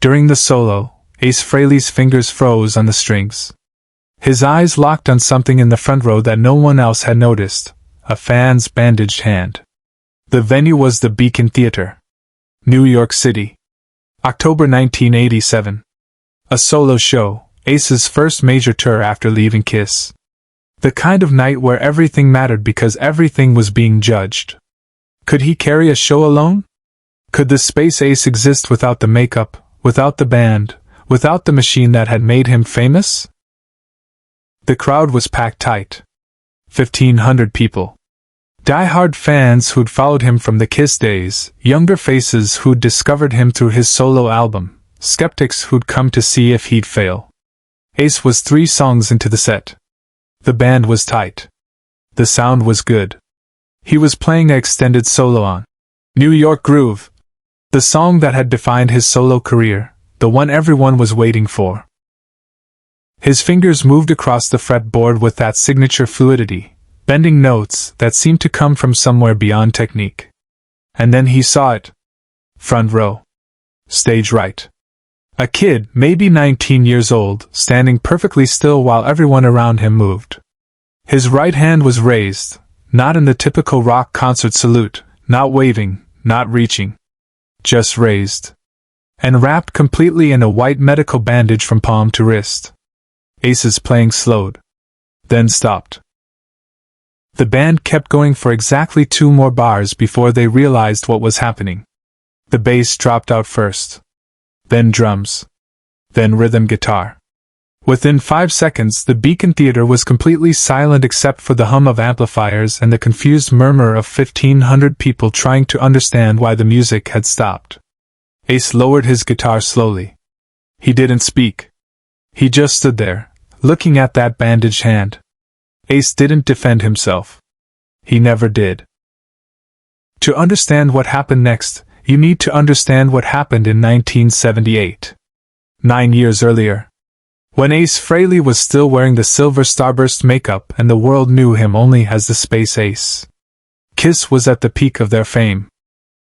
During the solo, Ace Frehley's fingers froze on the strings. His eyes locked on something in the front row that no one else had noticed, a fan's bandaged hand. The venue was the Beacon Theater, New York City. October 1987. A solo show, Ace's first major tour after leaving Kiss. The kind of night where everything mattered because everything was being judged. Could he carry a show alone? Could the Space Ace exist without the makeup, without the band, without the machine that had made him famous? The crowd was packed tight. 1,500 people. Die-hard fans who'd followed him from the Kiss days, younger faces who'd discovered him through his solo album, skeptics who'd come to see if he'd fail. Ace was 3 songs into the set. The band was tight. The sound was good. He was playing an extended solo on New York Groove, the song that had defined his solo career, the one everyone was waiting for. His fingers moved across the fretboard with that signature fluidity, bending notes that seemed to come from somewhere beyond technique. And then he saw it. Front row. Stage right. A kid, maybe 19 years old, standing perfectly still while everyone around him moved. His right hand was raised, not in the typical rock concert salute, not waving, not reaching. Just raised. And wrapped completely in a white medical bandage from palm to wrist. Ace's playing slowed. Then stopped. The band kept going for exactly 2 more bars before they realized what was happening. The bass dropped out first. Then drums. Then rhythm guitar. Within 5 seconds, the Beacon Theater was completely silent except for the hum of amplifiers and the confused murmur of 1,500 people trying to understand why the music had stopped. Ace lowered his guitar slowly. He didn't speak. He just stood there, looking at that bandaged hand. Ace didn't defend himself. He never did. To understand what happened next, you need to understand what happened in 1978. 9 years earlier. When Ace Frehley was still wearing the silver starburst makeup and the world knew him only as the Space Ace. Kiss was at the peak of their fame.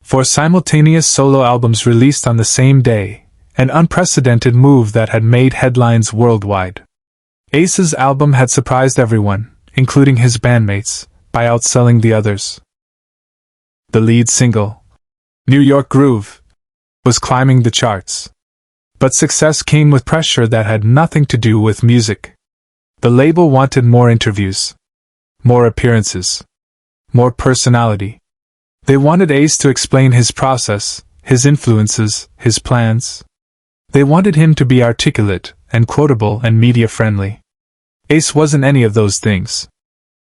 4 simultaneous solo albums released on the same day, an unprecedented move that had made headlines worldwide. Ace's album had surprised everyone, including his bandmates, by outselling the others. The lead single, New York Groove, was climbing the charts. But success came with pressure that had nothing to do with music. The label wanted more interviews, more appearances, more personality. They wanted Ace to explain his process, his influences, his plans. They wanted him to be articulate and quotable and media-friendly. Ace wasn't any of those things.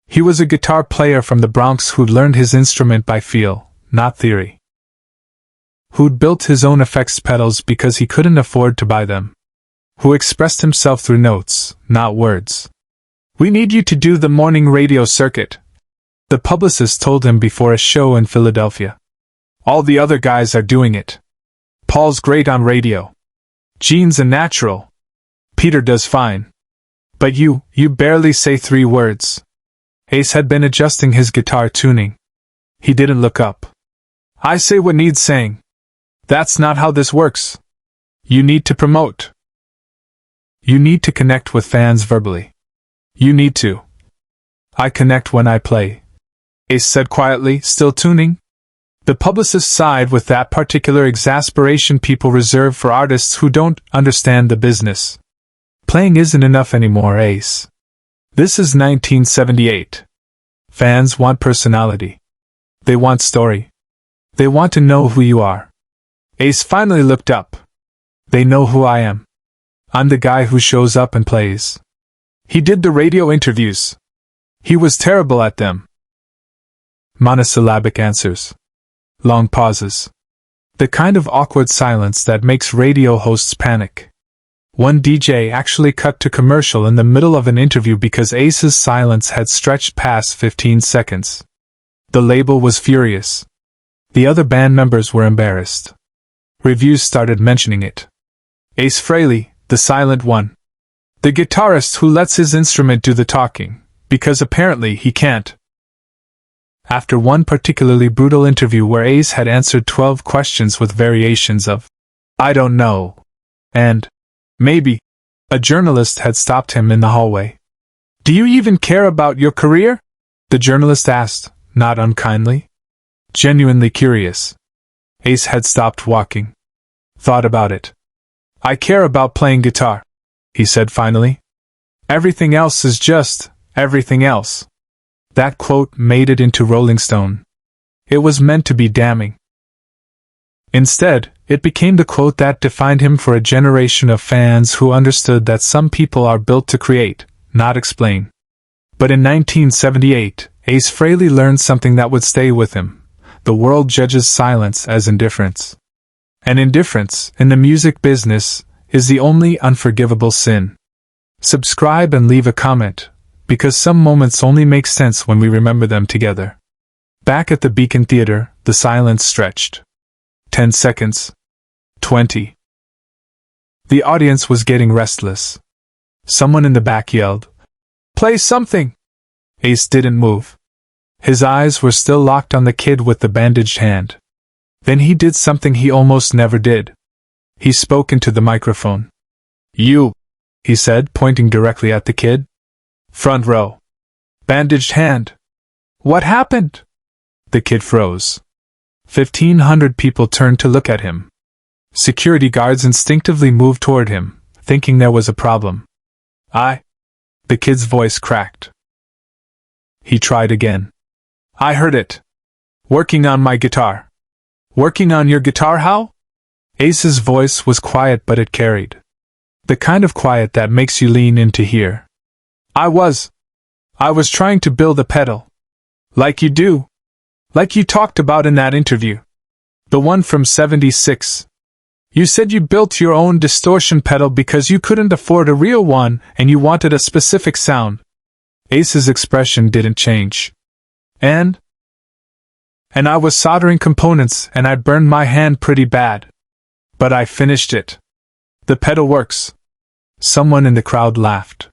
He was a guitar player from the Bronx who'd learned his instrument by feel, not theory. Who'd built his own effects pedals because he couldn't afford to buy them. Who expressed himself through notes, not words. "We need you to do the morning radio circuit," the publicist told him before a show in Philadelphia. "All the other guys are doing it. Paul's great on radio. Gene's a natural. Peter does fine. But you barely say 3 words." Ace had been adjusting his guitar tuning. He didn't look up. "I say what needs saying. That's not how this works. You need to promote. You need to connect with fans verbally. You need to." "I connect when I play," Ace said quietly, still tuning. The publicist sighed with that particular exasperation people reserve for artists who don't understand the business. "Playing isn't enough anymore, Ace. This is 1978. Fans want personality. They want story. They want to know who you are." Ace finally looked up. "They know who I am. I'm the guy who shows up and plays." He did the radio interviews. He was terrible at them. Monosyllabic answers. Long pauses. The kind of awkward silence that makes radio hosts panic. One DJ actually cut to commercial in the middle of an interview because Ace's silence had stretched past 15 seconds. The label was furious. The other band members were embarrassed. Reviews started mentioning it. Ace Frehley, the silent one. The guitarist who lets his instrument do the talking, because apparently he can't. After one particularly brutal interview where Ace had answered 12 questions with variations of, "I don't know," And, maybe, a journalist had stopped him in the hallway. "Do you even care about your career?" the journalist asked, not unkindly. Genuinely curious. Ace had stopped walking. Thought about it. "I care about playing guitar," he said finally. "Everything else is just everything else." That quote made it into Rolling Stone. It was meant to be damning. Instead, it became the quote that defined him for a generation of fans who understood that some people are built to create, not explain. But in 1978, Ace Frehley learned something that would stay with him. The world judges silence as indifference. And indifference, in the music business, is the only unforgivable sin. Subscribe and leave a comment, because some moments only make sense when we remember them together. Back at the Beacon Theater, the silence stretched. 10 seconds. 20. The audience was getting restless. Someone in the back yelled, "Play something!" Ace didn't move. His eyes were still locked on the kid with the bandaged hand. Then he did something he almost never did. He spoke into the microphone. "You," he said, pointing directly at the kid. "Front row. Bandaged hand." "What happened?" The kid froze. 1,500 people turned to look at him. Security guards instinctively moved toward him, thinking there was a problem. The kid's voice cracked. He tried again. "I heard it. Working on my guitar." "Working on your guitar how?" Ace's voice was quiet, but it carried. The kind of quiet that makes you lean in to hear. I was trying to build a pedal. Like you do. Like you talked about in that interview. The one from '76. You said you built your own distortion pedal because you couldn't afford a real one and you wanted a specific sound." Ace's expression didn't change. And I was soldering components and I burned my hand pretty bad. But I finished it. The pedal works. Someone in the crowd laughed.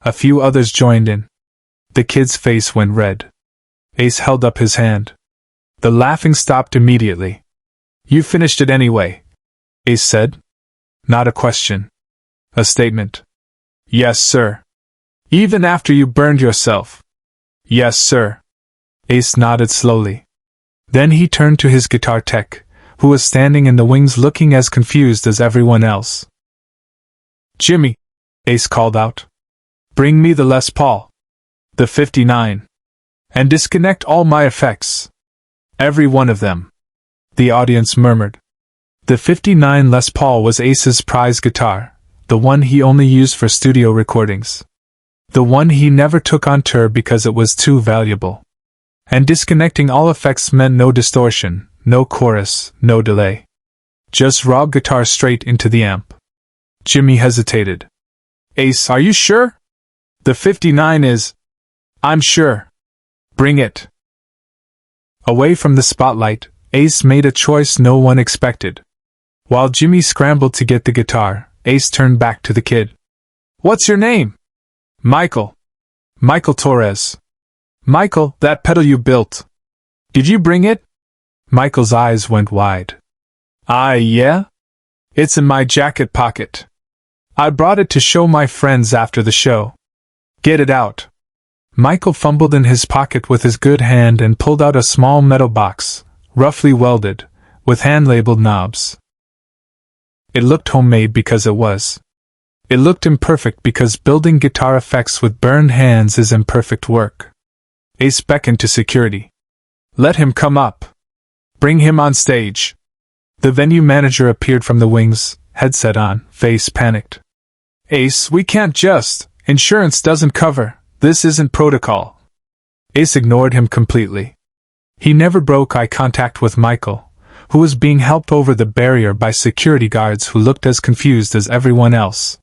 A few others joined in. The kid's face went red. Ace held up his hand. The laughing stopped immediately. "You finished it anyway," Ace said. Not a question. A statement. "Yes, sir." "Even after you burned yourself?" "Yes, sir." Ace nodded slowly. Then he turned to his guitar tech, who was standing in the wings looking as confused as everyone else. "Jimmy," Ace called out. "Bring me the Les Paul. The 59. And disconnect all my effects. Every one of them." The audience murmured. The 59 Les Paul was Ace's prize guitar, the one he only used for studio recordings. The one he never took on tour because it was too valuable. And disconnecting all effects meant no distortion, no chorus, no delay. Just raw guitar straight into the amp. Jimmy hesitated. "Ace, are you sure? The 59 is..." "I'm sure." "Bring it." Away from the spotlight, Ace made a choice no one expected. While Jimmy scrambled to get the guitar, Ace turned back to the kid. "What's your name?" "Michael. Michael Torres." "Michael, that pedal you built. Did you bring it?" Michael's eyes went wide. Yeah? It's in my jacket pocket. I brought it to show my friends after the show." "Get it out." Michael fumbled in his pocket with his good hand and pulled out a small metal box, roughly welded, with hand-labeled knobs. It looked homemade because it was. It looked imperfect because building guitar effects with burned hands is imperfect work. Ace beckoned to security. "Let him come up. Bring him on stage." The venue manager appeared from the wings, headset on, face panicked. "Ace, we can't just. Insurance doesn't cover. This isn't protocol." Ace ignored him completely. He never broke eye contact with Michael, who was being helped over the barrier by security guards who looked as confused as everyone else.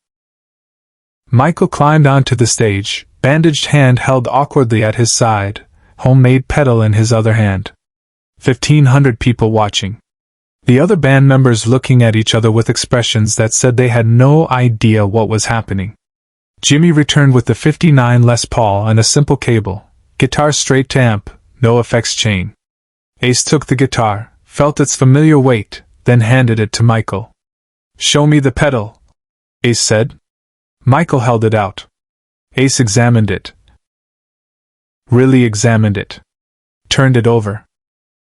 Michael climbed onto the stage, bandaged hand held awkwardly at his side, homemade pedal in his other hand. 1,500 people watching. The other band members looking at each other with expressions that said they had no idea what was happening. Jimmy returned with the 59 Les Paul and a simple cable, guitar straight to amp, no effects chain. Ace took the guitar, felt its familiar weight, then handed it to Michael. Show me the pedal, Ace said. Michael held it out. Ace examined it. Really examined it. Turned it over.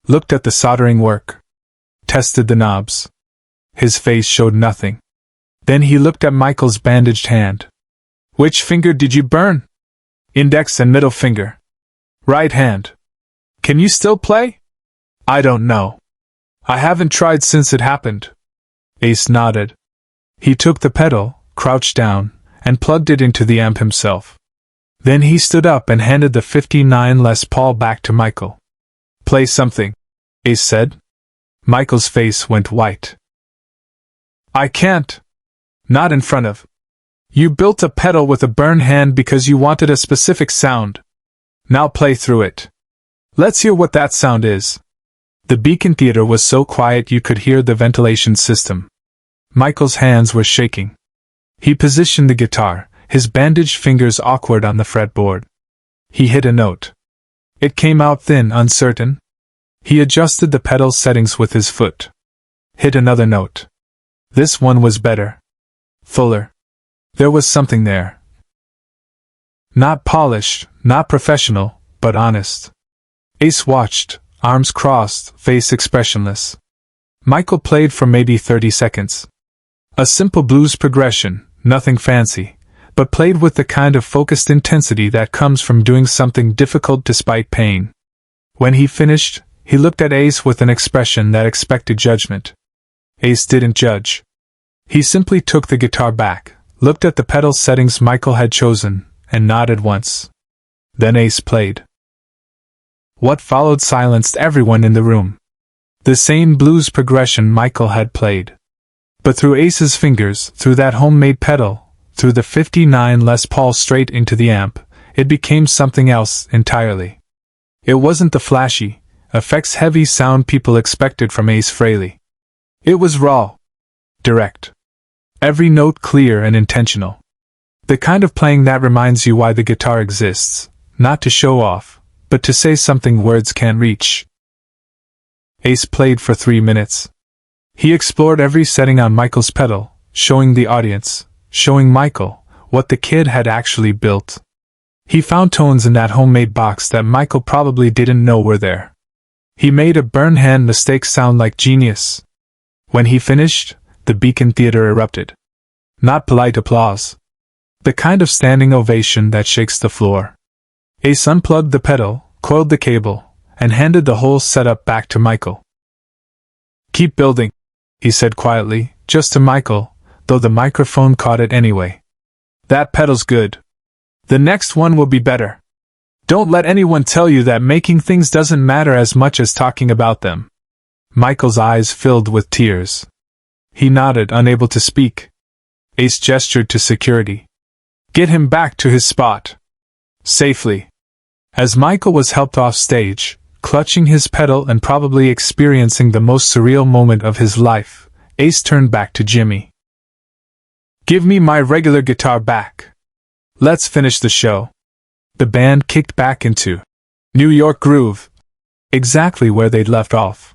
Looked at the soldering work. Tested the knobs. His face showed nothing. Then he looked at Michael's bandaged hand. Which finger did you burn? Index and middle finger. Right hand. Can you still play? I don't know. I haven't tried since it happened. Ace nodded. He took the pedal, crouched down, and plugged it into the amp himself. Then he stood up and handed the 59 Les Paul back to Michael. Play something, Ace said. Michael's face went white. I can't. Not in front of. You built a pedal with a burn hand because you wanted a specific sound. Now play through it. Let's hear what that sound is. The Beacon Theater was so quiet you could hear the ventilation system. Michael's hands were shaking. He positioned the guitar, his bandaged fingers awkward on the fretboard. He hit a note. It came out thin, uncertain. He adjusted the pedal settings with his foot. Hit another note. This one was better. Fuller. There was something there. Not polished, not professional, but honest. Ace watched, arms crossed, face expressionless. Michael played for maybe 30 seconds. A simple blues progression, nothing fancy, but played with the kind of focused intensity that comes from doing something difficult despite pain. When he finished, he looked at Ace with an expression that expected judgment. Ace didn't judge. He simply took the guitar back, looked at the pedal settings Michael had chosen, and nodded once. Then Ace played. What followed silenced everyone in the room. The same blues progression Michael had played. But through Ace's fingers, through that homemade pedal, through the 59 Les Paul straight into the amp, it became something else entirely. It wasn't the flashy, effects-heavy sound people expected from Ace Frehley. It was raw. Direct. Every note clear and intentional. The kind of playing that reminds you why the guitar exists, not to show off, but to say something words can't reach. Ace played for 3 minutes. He explored every setting on Michael's pedal, showing the audience, showing Michael, what the kid had actually built. He found tones in that homemade box that Michael probably didn't know were there. He made a burn hand mistake sound like genius. When he finished, the Beacon Theater erupted. Not polite applause. The kind of standing ovation that shakes the floor. Ace unplugged the pedal, coiled the cable, and handed the whole setup back to Michael. Keep building, he said quietly, just to Michael, though the microphone caught it anyway. That pedal's good. The next one will be better. Don't let anyone tell you that making things doesn't matter as much as talking about them. Michael's eyes filled with tears. He nodded, unable to speak. Ace gestured to security. Get him back to his spot. Safely. As Michael was helped off stage, clutching his pedal and probably experiencing the most surreal moment of his life, Ace turned back to Jimmy. Give me my regular guitar back. Let's finish the show. The band kicked back into New York groove, exactly where they'd left off.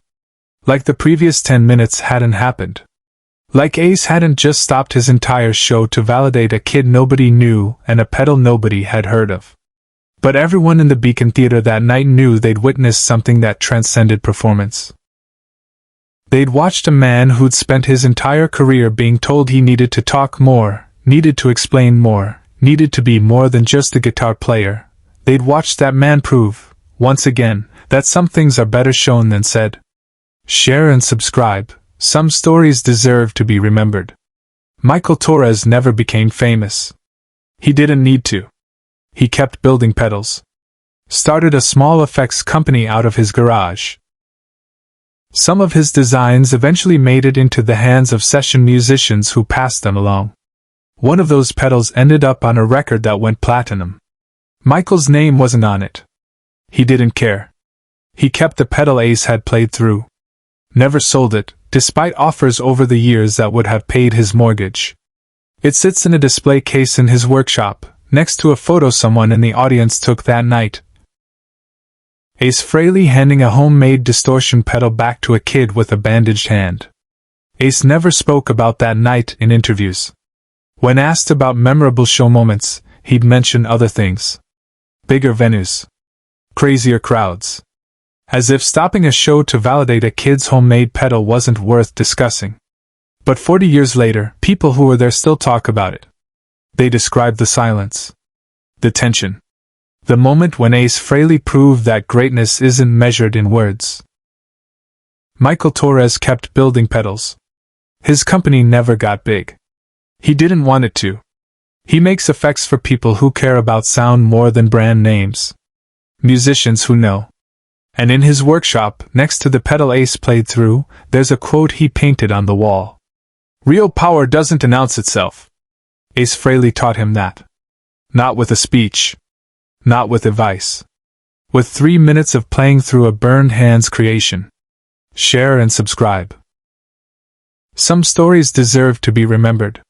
Like the previous 10 minutes hadn't happened. Like Ace hadn't just stopped his entire show to validate a kid nobody knew and a pedal nobody had heard of. But everyone in the Beacon Theater that night knew they'd witnessed something that transcended performance. They'd watched a man who'd spent his entire career being told he needed to talk more, needed to explain more, needed to be more than just a guitar player. They'd watched that man prove, once again, that some things are better shown than said. Share and subscribe. Some stories deserve to be remembered. Michael Torres never became famous. He didn't need to. He kept building pedals. Started a small effects company out of his garage. Some of his designs eventually made it into the hands of session musicians who passed them along. One of those pedals ended up on a record that went platinum. Michael's name wasn't on it. He didn't care. He kept the pedal Ace had played through. Never sold it, despite offers over the years that would have paid his mortgage. It sits in a display case in his workshop, next to a photo someone in the audience took that night. Ace Frehley handing a homemade distortion pedal back to a kid with a bandaged hand. Ace never spoke about that night in interviews. When asked about memorable show moments, he'd mention other things. Bigger venues. Crazier crowds. As if stopping a show to validate a kid's homemade pedal wasn't worth discussing. But 40 years later, people who were there still talk about it. They describe the silence. The tension. The moment when Ace Frehley proved that greatness isn't measured in words. Michael Torres kept building pedals. His company never got big. He didn't want it to. He makes effects for people who care about sound more than brand names. Musicians who know. And in his workshop, next to the pedal Ace played through, there's a quote he painted on the wall. Real power doesn't announce itself. Ace Frehley taught him that. Not with a speech. Not with advice. With 3 minutes of playing through a burned hand's creation. Share and subscribe. Some stories deserve to be remembered.